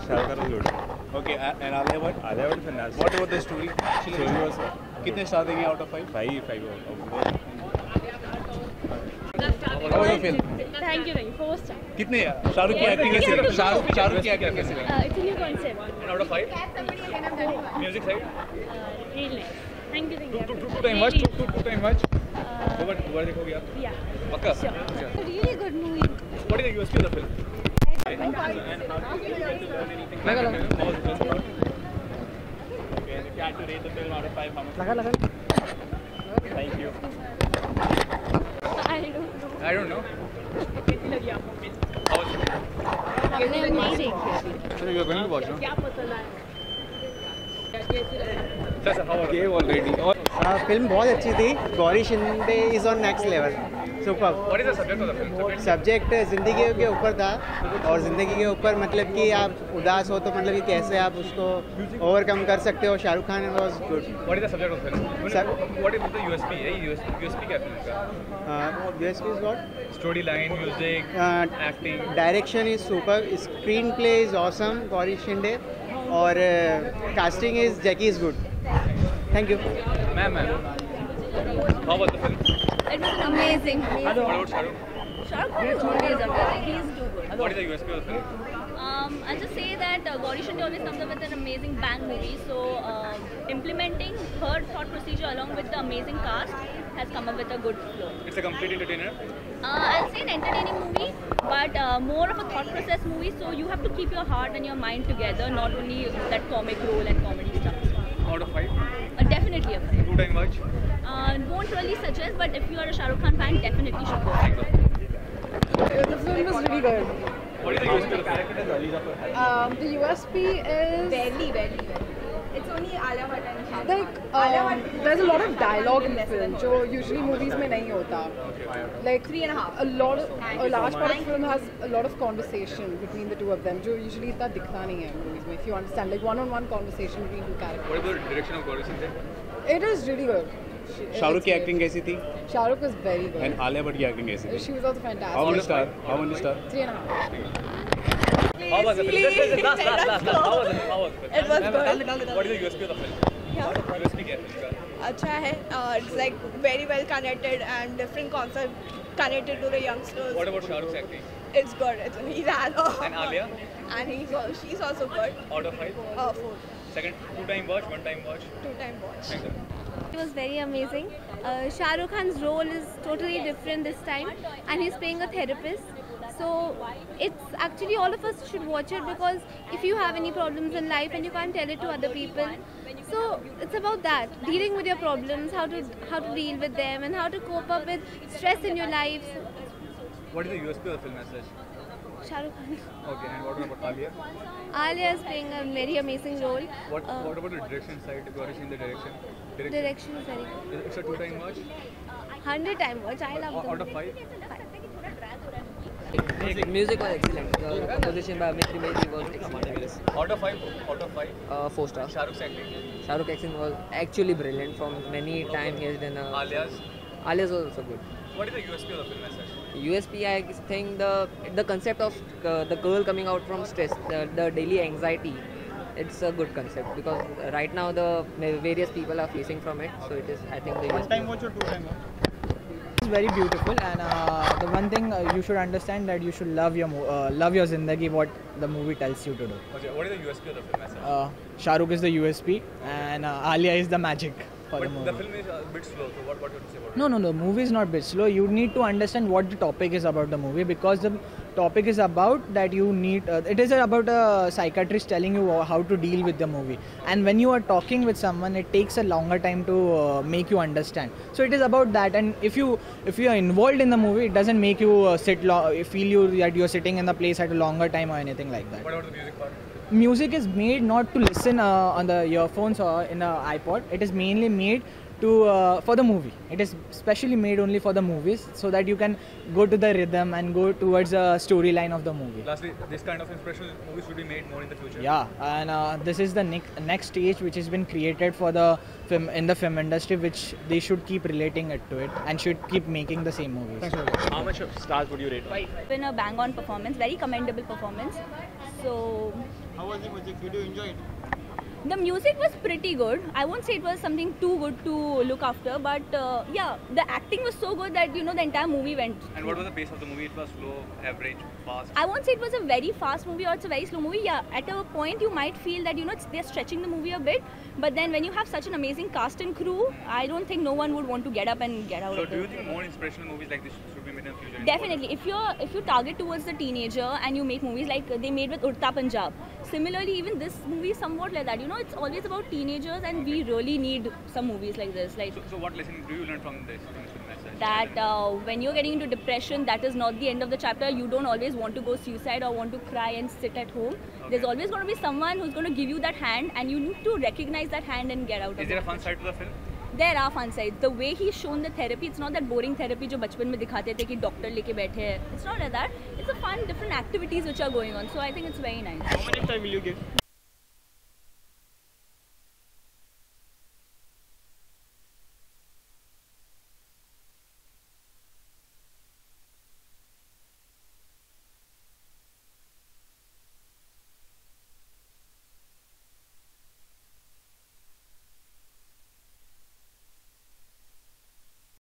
Shah Rukh Khan was good. Okay, and Alia Bhatt? Alia Bhatt was fantastic. What about the story? Story was कितने star देंगे out of 5? 5 How was the film? Thank you, 4 star. कितने शाहरुख की acting कैसी लगी? शाहरुख की acting कैसी लगी? It's a new concept. And out of 5? Music side? Real nice. Thank you. Two time watch? Two time watch? दोबारा देखोगे आप? Yeah. पक्का? A really good movie. What is the USP of the film? Okay, if you had to rate the film out of 5, how much? Thank you. I don't know. I don't know. कैसी लगी आपको? How was it? Amazing. So you are going to watch, no? क्या पसंद आया? Sir, how was it? Already. Film बहुत अच्छी थी. Gauri Shinde is on next level. Super. What is the subject of the film? Subject ज़िंदगी के ऊपर था और ज़िंदगी के ऊपर मतलब कि आप उदास हो तो मतलब कि कैसे आप उसको ओवरकम कर सकते हो. Shahrukh Khan was good. What is the subject of the film? Sir? What is the USP? USP क्या film का? USP is what? Storyline, music, acting. Direction is super. Screen play is awesome. Gauri Shinde और casting is Jackie is good. Thank you. Ma'am. How was the film? It was amazing. What about Shahrukh? Shahrukh Khan is always amazing. He's too good. What is the USP of the film? I'll just say that Gauri Shinde always comes up with an amazing bang movie. So implementing her thought procedure along with the amazing cast has come up with a good flow. It's a complete entertainer. I'll say an entertaining movie, but more of a thought process movie. So you have to keep your heart and your mind together, not only that comic role and comedy stuff. Out of 5? Definitely a fan. Two time watch? Won't really suggest, but if you are a Shah Rukh Khan fan, definitely should go. The film was really good. What is the USP of the film? The USP is Barely. It's only Alia Bhatt and Shah Rukh like there's a lot of dialogue in the film, जो usually movies में नहीं होता. Like 3.5. a large part of the film has a lot of conversation between the two of them, जो usually इतना दिखता नहीं है movies में. If you understand, like one-on-one conversation between two characters. What about the direction of Gauri Shinde? It is really good. Shahrukh की acting कैसी थी? Shahrukh was very good. And Alia Bhatt की एक्टिंग कैसी थी? She was also fantastic. How many star? 3.5. 3.5. How was the film? Last. How was the film? It was good. What is the USP of the film? USP क्या है film का? अच्छा है. It's like very well connected and different concept connected to the youngsters. What about Shah Rukh's acting? It's good. He's Alo. And Alia? And she's also good. Out of 5? 4. Second, two time watch, one time watch. 2-time watch. Thank you. It was very amazing. Shah Rukh Khan's role is totally different this time, and he's playing a therapist. So it's actually all of us should watch it, because if you have any problems in life and you can't tell it to other people, so it's about that, dealing with your problems, how to deal with them, and how to cope up with stress in your life. What is the USP of the film as such? Shah Rukh Khan. Okay, and what about Alia? Alia is playing a very amazing role. What about the direction side? Gauri Shinde direction? Direction is very good. It's a 2-time watch? 100-time watch. I love the Out of movie. 5? Music was excellent. The composition by Amit Trivedi was excellent. Out of 5? Out of 5? 4 star. Shah Rukh's acting? Shah Rukh acting was actually brilliant. From many time he has done. Alia's? Alias was also good. What is the USP of the film as such? USP, I think the concept of the girl coming out from stress, the daily anxiety. It's a good concept, because right now the various people are facing from it. So it is, I think, the USP. One-time watch or 2-time watch? It's very beautiful, and the one thing you should understand, that you should love your zindagi, what the movie tells you to do. Okay, what is the USP of the film as such? Shah Rukh is the USP, and Alia is the magic for the But movie. the film is a bit slow, so what would you say about it? No, the movie is not bit slow. You need to understand what the topic is about the movie, because the topic is about that you need. It is about a psychiatrist telling you how to deal with the movie, and when you are talking with someone, it takes a longer time to make you understand. So it is about that, and if you are involved in the movie, it doesn't make you feel that you are sitting in the place at a longer time or anything like that. What about the music part? Music is made not to listen on the earphones or in the iPod. It is mainly made for the movie. It is specially made only for the movies, so that you can go to the rhythm and go towards the storyline of the movie. Lastly, this kind of inspirational movies should be made more in the future. Yeah, and this is the next stage which has been created for the film industry, which they should keep relating it to it and should keep making the same movies. How much stars would you rate? 5. Been a bang-on performance, very commendable performance. So How was on the music? Did you enjoy it? The music was pretty good. I won't say it was something too good to look after, but yeah, the acting was so good that the entire movie went. And what was the pace of the movie? It was slow, average, fast? I won't say it was a very fast movie or it's a very slow movie. Yeah, at a point you might feel that they're stretching the movie a bit, but then when you have such an amazing cast and crew, I don't think no one would want to get up and get out So of it. do you think more inspirational movies like this should be made in the future? Definitely. If you target towards the teenager and you make movies like they made with Udta Punjab, similarly even this movie is somewhat like that. It's always about teenagers, and we really need some movies like this. So what lesson do you learn from this message? That when you're getting into depression, that is not the end of the chapter. You don't always want to go suicide or want to cry and sit at home. There's always going to be someone who's going to give you that hand, and you need to recognize that hand and get out of it. Is there a fun side to the film? There are fun sides. The way he's shown the therapy, it's not that boring therapy जो बचपन में दिखाते थे कि doctor लेके बैठे हैं. It's not like that. It's a fun, different activities which are going on. So I think it's very nice. How much time will you give?